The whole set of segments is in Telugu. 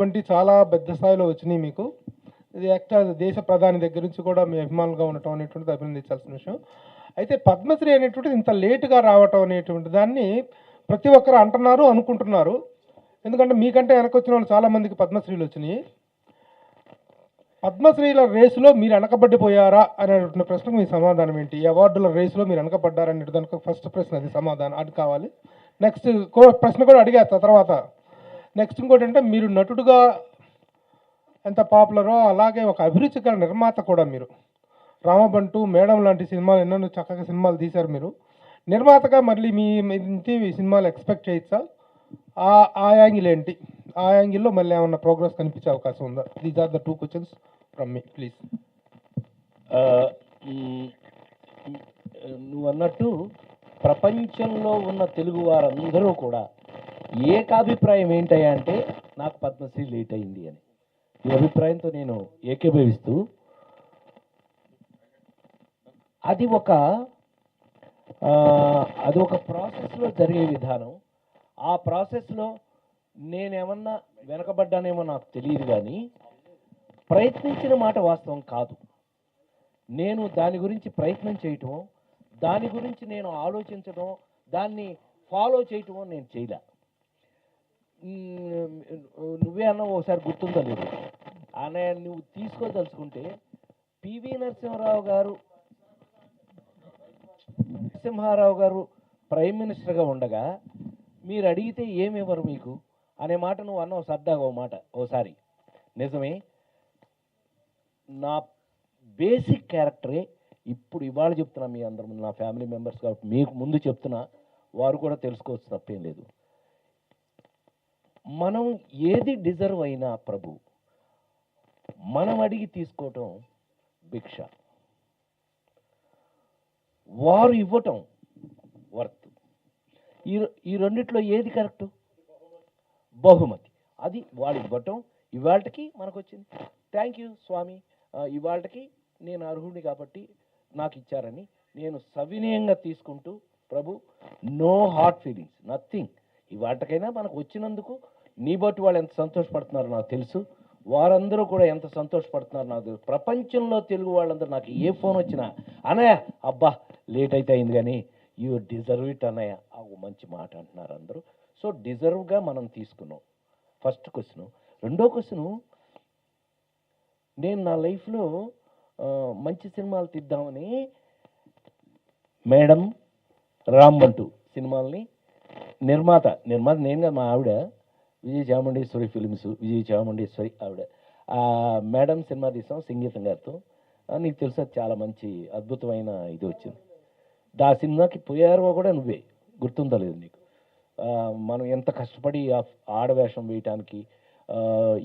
వంటి చాలా పెద్ద స్థాయిలో వచ్చినాయి మీకు. ఇది యాక్చువల్ దేశ ప్రధాని దగ్గర నుంచి కూడా మీ అభిమానులుగా ఉండటం అనేటువంటిది అభినందించాల్సిన విషయం. అయితే పద్మశ్రీ అనేటువంటిది ఇంత లేట్‌గా రావటం అనేటువంటి దాన్ని ప్రతి ఒక్కరు అంటున్నారు, అనుకుంటున్నారు. ఎందుకంటే మీకంటే వెనకొచ్చిన వాళ్ళు చాలా మందికి పద్మశ్రీలొచ్చినియి. పద్మశ్రీల రేసులో మీరు వెనకబడిపోయారా అనేటువంటి ప్రశ్నకు మీ సమాధానం ఏంటి? ఈ అవార్డుల రేసులో మీరు వెనకబడ్డారా అనే దానికి ఫస్ట్ ప్రశ్న అది సమాధానం. అది కావాలి. నెక్స్ట్ ప్రశ్న కూడా అడిగేస్తా తర్వాత. నెక్స్ట్ ఇంకోటంటే మీరు నటుడుగా ఎంత పాపులరో అలాగే ఒక అభిరుచికర నిర్మాత కూడా మీరు. 'రామబంటు', 'మేడం' లాంటి సినిమాలు ఎన్నెన్నో చక్కగా సినిమాలు తీశారు మీరు. నిర్మాతగా మళ్ళీ మీ నుంచి ఈ సినిమాలు ఎక్స్‌పెక్ట్ చేయొచ్చా? ఆ ఆ యాంగిల్ ఏంటి? ఆ యాంగిల్‌లో మళ్ళీ ఏమన్నా ప్రోగ్రెస్ కనిపించే అవకాశం ఉందా? These are the 2 questions from me please. నువ్వన్నట్టు ప్రపంచంలో ఉన్న తెలుగు వారందరూ కూడా ఏకాభిప్రాయం ఏంటయ్యా అంటే నాకు పద్మశ్రీ లేట్ అయింది అని. ఈ అభిప్రాయంతో నేను ఏకీభవిస్తూ అది ఒక ప్రాసెస్లో జరిగే విధానం. ఆ ప్రాసెస్లో నేనేమన్నా వెనకబడ్డానేమో నాకు తెలియదు, కానీ ప్రయత్నించిన మాట వాస్తవం కాదు. నేను దాని గురించి ప్రయత్నం చేయటం, దాని గురించి నేను ఆలోచించడం, దాన్ని ఫాలో చేయటమో నేను చేయలే. నువ్వే అన్నావు ఒకసారి, గుర్తుందో లేదు అనే, నువ్వు తీసుకోదలుచుకుంటే పివి నరసింహారావు గారు ప్రైమ్ మినిస్టర్గా ఉండగా మీరు అడిగితే ఏమివ్వరు మీకు అనే మాట నువ్వు అన్నావు సరదాగా ఓ మాట ఓసారి. నిజమే, నా బేసిక్ క్యారెక్టరే ఇప్పుడు ఇవాళ చెప్తున్నా మీ అందరం, నా ఫ్యామిలీ మెంబర్స్ కాబట్టి మీకు ముందు చెప్తున్నా, వారు కూడా తెలుసుకోవచ్చు, తప్పేం లేదు. మనం ఏది డిజర్వ్ అయినా ప్రభు, మనం అడిగి తీసుకోవటం భిక్ష, వారు ఇవ్వటం వర్త్. ఈ రెండిట్లో ఏది కరెక్టు? బహుమతి. అది వాడు ఇవ్వటం ఇవాళకి మనకు వచ్చింది. థ్యాంక్ యూ స్వామి, ఇవాళకి నేను అర్హుడిని కాబట్టి నాకు ఇచ్చారని నేను సవినయంగా తీసుకుంటూ, ప్రభు నో హార్ట్ ఫీలింగ్స్, నథింగ్. ఇవాళకైనా మనకు వచ్చినందుకు నీ బట్టి వాళ్ళు ఎంత సంతోషపడుతున్నారో నాకు తెలుసు, వారందరూ కూడా ఎంత సంతోషపడుతున్నారు నాకు తెలుసు. ప్రపంచంలో తెలుగు వాళ్ళందరూ నాకు ఏ ఫోన్ వచ్చినా అన్నయ్య అబ్బా లేట్ అయితే అయింది కానీ యూ డిజర్వ్ ఇట్ అన్నయ్య, మంచి మాట అంటున్నారు అందరూ. సో డిజర్వ్గా మనం తీసుకున్నాం. First question. రెండో క్వశ్చను, నేను నా లైఫ్లో మంచి సినిమాలు తీద్దామని మేడం, రాంబంటు సినిమాలని నిర్మాత నేనుగా, మా ఆవిడ విజయ చాముండేశ్వరి ఫిలిమ్స్, విజయ చాముండేశ్వరి ఆవిడ. మేడం సినిమా తీసాం సంగీతం గారితో. నీకు తెలుసా, చాలా మంచి అద్భుతమైన ఇది వచ్చింది. ఆ సినిమాకి పోయారో కూడా నువ్వే, గుర్తుందో లేదు నీకు. మనం ఎంత కష్టపడి ఆడవేషం వేయటానికి,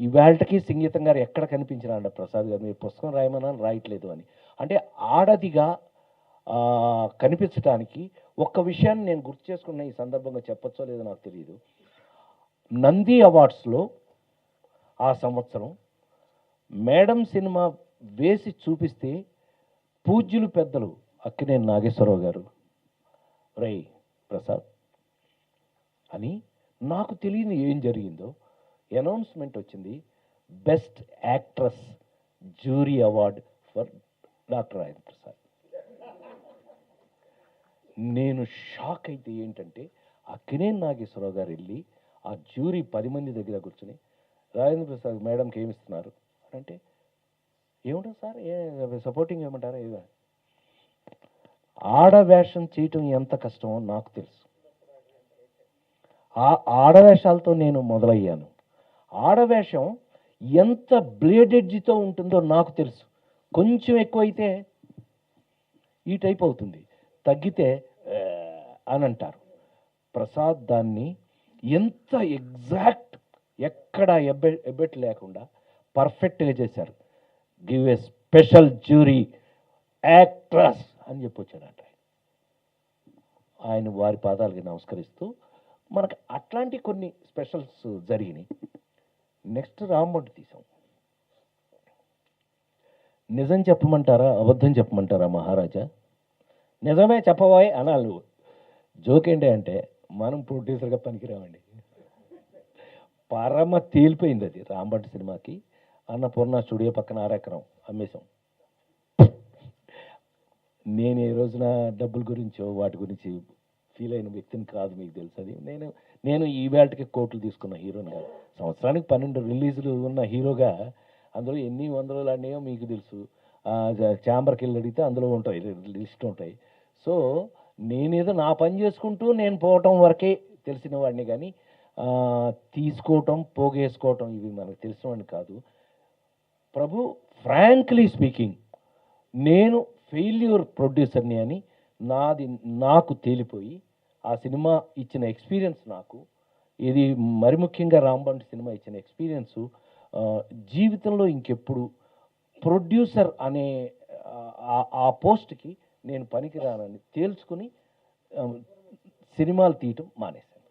ఇవాళకి సంగీతం గారు ఎక్కడ కనిపించినా ప్రసాద్ గారు మీరు పుస్తకం రాయమని రాయట్లేదు అని. అంటే ఆడదిగా కనిపించడానికి ఒక్క విషయాన్ని నేను గుర్తు చేసుకున్న ఈ సందర్భంగా చెప్పచ్చో లేదో నాకు తెలియదు. నంది అవార్డ్స్లో ఆ సంవత్సరం మేడం సినిమా వేసి చూపిస్తే పూజ్యులు పెద్దలు అక్కినేని నాగేశ్వరరావు గారు, రై ప్రసాద్ అని, నాకు తెలియని ఏం జరిగిందో అనౌన్స్మెంట్ వచ్చింది, best actress jury award for doctor Rajendra Prasad. నేను షాక్ అయితే ఏంటంటే, అక్కినేని నాగేశ్వరరావు గారు వెళ్ళి ఆ జ్యూరీ 10 మంది దగ్గర కూర్చొని రాజేంద్ర ప్రసాద్ మేడంకి ఏమిస్తున్నారు అంటే, ఏముంటుంది సార్, సపోర్టింగ్ ఏమంటారా, ఏదో. ఆడవేషం చేయటం ఎంత కష్టమో నాకు తెలుసు. ఆ ఆడవేషాలతో నేను మొదలయ్యాను. ఆడవేషం ఎంత బ్లేడ్ ఎడ్జ్తో ఉంటుందో నాకు తెలుసు. కొంచెం ఎక్కువైతే ఈ టైప్ అవుతుంది, తగ్గితే అని అంటారు. ప్రసాద్ దాన్ని ఎంత ఎగ్జాక్ట్, ఎక్కడ ఎబ్బెట్ లేకుండా పర్ఫెక్ట్గా చేశారు. Give a special jury actress అని చెప్పొచ్చాడంట. ఆయన వారి పాదాలకి నమస్కరిస్తూ, మనకు అట్లాంటి కొన్ని స్పెషల్స్ జరిగినాయి. నెక్స్ట్ రాంబంటు తీసాం. నిజం చెప్పమంటారా అబద్ధం చెప్పమంటారా మహారాజా? నిజమే చెప్పబోయ్ అనాలి. జోక్ ఏంటి అంటే, మనం ప్రొడ్యూసర్గా పనికిరామండి. పరమ తేలిపోయింది అది రాంబంటి సినిమాకి. అన్నపూర్ణ స్టూడియో పక్కన 6 ఎకరం అమ్మేశాం. నేను ఏ రోజున డబ్బుల గురించో వాటి గురించి ఫీల్ అయిన వ్యక్తిని కాదు, మీకు తెలుసు అది. నేను ఈవేళకి కోట్లు తీసుకున్న హీరోని కాదు. సంవత్సరానికి 12 రిలీజులు ఉన్న హీరోగా అందులో ఎన్ని వందలు ఆడినాయో మీకు తెలుసు. ఛాంబర్కి వెళ్ళి అడిగితే అందులో ఉంటాయి, లిస్ట్ ఉంటాయి. సో నేనేదో నా పని చేసుకుంటూ నేను పోవటం వరకే తెలిసిన వాడిని, కానీ తీసుకోవటం పోగేసుకోవటం ఇవి మనకు తెలిసిన వాడిని కాదు. ప్రభు, ఫ్రాంక్లీ స్పీకింగ్, నేను ఫెయిల్యూర్ ప్రొడ్యూసర్ని అని నాకు తేలిపోయి ఆ సినిమా ఇచ్చిన ఎక్స్పీరియన్స్ నాకు, ఇది మరి ముఖ్యంగా రాంబంటి సినిమా ఇచ్చిన ఎక్స్పీరియన్సు జీవితంలో ఇంకెప్పుడు ప్రొడ్యూసర్ అనే ఆ పోస్ట్కి నేను పనికిరానని తేల్చుకుని సినిమాలు తీయటం మానేశాను.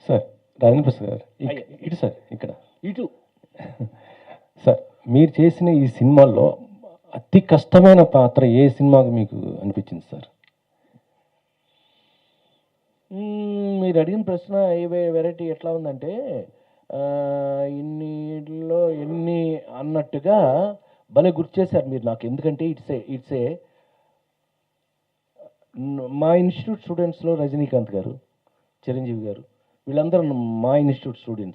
సార్ రాజేంద్ర ప్రసాద్ గారు, అయ్యా. ఇటు సార్, ఇక్కడ ఇటు సార్, మీరు చేసిన ఈ సినిమాల్లో అతి కష్టమైన పాత్ర ఏ సినిమాకు మీకు అనిపించింది సార్? మీరు అడిగిన ప్రశ్న ఏ వెరైటీ ఎట్లా ఉందంటే, ఇన్నిలో ఎన్ని అన్నట్టుగా భలే గుర్తు చేశారు మీరు నాకు. ఎందుకంటే ఇట్స్ ఏ మా ఇన్స్టిట్యూట్ స్టూడెంట్స్లో రజనీకాంత్ గారు, చిరంజీవి గారు, వీళ్ళందరూ మా ఇన్స్టిట్యూట్ స్టూడెంట్స్.